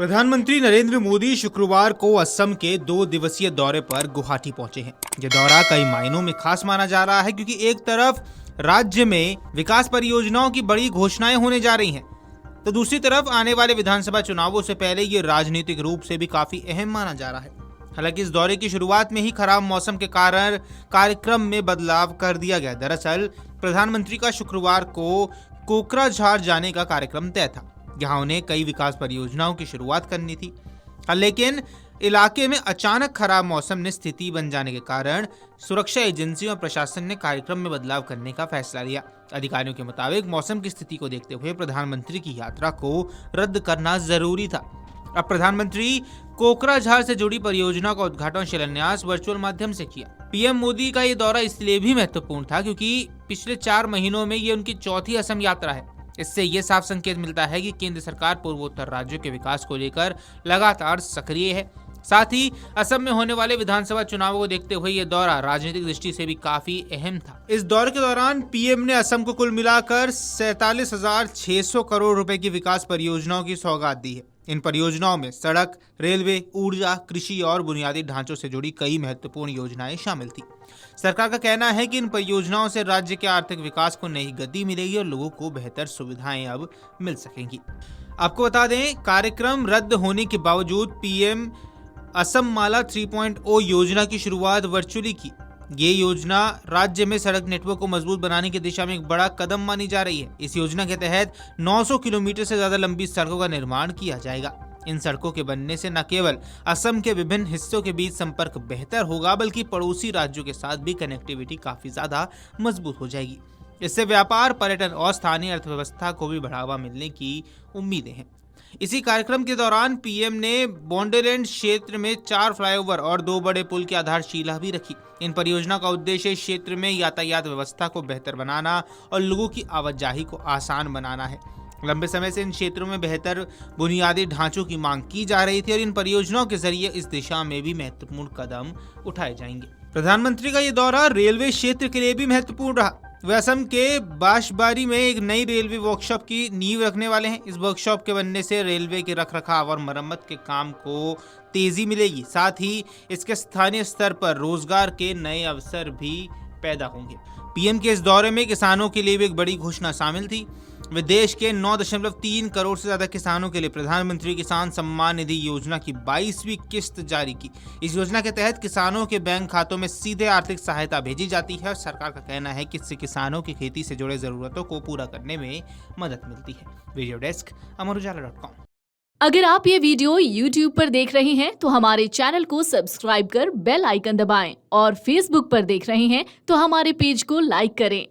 प्रधानमंत्री नरेंद्र मोदी शुक्रवार को असम के 2 दिवसीय दौरे पर गुवाहाटी पहुंचे हैं। यह दौरा कई मायनों में खास माना जा रहा है क्योंकि एक तरफ राज्य में विकास परियोजनाओं की बड़ी घोषणाएं होने जा रही हैं, तो दूसरी तरफ आने वाले विधानसभा चुनावों से पहले ये राजनीतिक रूप से भी काफी अहम माना जा रहा है। हालांकि इस दौरे की शुरुआत में ही खराब मौसम के कारण कार्यक्रम में बदलाव कर दिया गया। दरअसल प्रधानमंत्री का शुक्रवार को कोकराझार जाने का कार्यक्रम तय था, जहां उन्हें कई विकास परियोजनाओं की शुरुआत करनी थी, लेकिन इलाके में अचानक खराब मौसम ने स्थिति बन जाने के कारण सुरक्षा एजेंसियों और प्रशासन ने कार्यक्रम में बदलाव करने का फैसला लिया। अधिकारियों के मुताबिक मौसम की स्थिति को देखते हुए प्रधानमंत्री की यात्रा को रद्द करना जरूरी था। अब प्रधानमंत्री कोकराझार से जुड़ी परियोजना का उद्घाटन शिलान्यास वर्चुअल माध्यम से किया। पीएम मोदी का ये दौरा इसलिए भी महत्वपूर्ण था क्योंकि पिछले 4 महीनों में ये उनकी चौथी असम यात्रा है। इससे ये साफ संकेत मिलता है कि केंद्र सरकार पूर्वोत्तर राज्यों के विकास को लेकर लगातार सक्रिय है। साथ ही असम में होने वाले विधानसभा चुनावों को देखते हुए ये दौरा राजनीतिक दृष्टि से भी काफी अहम था। इस दौरे के दौरान पीएम ने असम को कुल मिलाकर 47,600 करोड़ रुपए की विकास परियोजनाओं की सौगात दी है। इन परियोजनाओं में सड़क, रेलवे, ऊर्जा, कृषि और बुनियादी ढांचों से जुड़ी कई महत्वपूर्ण योजनाएं शामिल थी। सरकार का कहना है कि इन परियोजनाओं से राज्य के आर्थिक विकास को नई गति मिलेगी और लोगों को बेहतर सुविधाएं अब मिल सकेंगी। आपको बता दें, कार्यक्रम रद्द होने के बावजूद पीएम असम माला 3.0 योजना की शुरुआत वर्चुअली की। ये योजना राज्य में सड़क नेटवर्क को मजबूत बनाने की दिशा में एक बड़ा कदम मानी जा रही है। इस योजना के तहत 900 किलोमीटर से ज्यादा लंबी सड़कों का निर्माण किया जाएगा। इन सड़कों के बनने से न केवल असम के विभिन्न हिस्सों के बीच संपर्क बेहतर होगा, बल्कि पड़ोसी राज्यों के साथ भी कनेक्टिविटी काफी ज्यादा मजबूत हो जाएगी। इससे व्यापार, पर्यटन और स्थानीय अर्थव्यवस्था को भी बढ़ावा मिलने की उम्मीदें हैं। इसी कार्यक्रम के दौरान पीएम ने बोंडेलैंड क्षेत्र में 4 फ्लाईओवर और 2 बड़े पुल की आधारशिला भी रखी। इन परियोजना का उद्देश्य इस क्षेत्र में यातायात व्यवस्था को बेहतर बनाना और लोगों की आवाजाही को आसान बनाना है। लंबे समय से इन क्षेत्रों में बेहतर बुनियादी ढांचों की मांग की जा रही थी और इन परियोजनाओं के जरिए इस दिशा में भी महत्वपूर्ण कदम उठाए जाएंगे। प्रधानमंत्री का ये दौरा रेलवे क्षेत्र के लिए भी महत्वपूर्ण रहा। वे असम के बांसबारी में एक नई रेलवे वर्कशॉप की नींव रखने वाले हैं। इस वर्कशॉप के बनने से रेलवे के रखरखाव और मरम्मत के काम को तेजी मिलेगी। साथ ही इसके स्थानीय स्तर पर रोजगार के नए अवसर भी पैदा होंगे। पीएम के इस दौरे में किसानों के लिए भी एक बड़ी घोषणा शामिल थी। वे देश के 9.3 करोड़ से ज्यादा किसानों के लिए प्रधानमंत्री किसान सम्मान निधि योजना की 22वीं किस्त जारी की। इस योजना के तहत किसानों के बैंक खातों में सीधे आर्थिक सहायता भेजी जाती है और सरकार का कहना है कि इससे किसानों की खेती से जुड़े जरूरतों को पूरा करने में मदद मिलती है। वीडियो डेस्क अमरुजाला.com। अगर आप ये वीडियो YouTube पर देख रहे हैं तो हमारे चैनल को सब्सक्राइब कर बेल आइकन दबाएं और Facebook पर देख रहे हैं तो हमारे पेज को लाइक करें।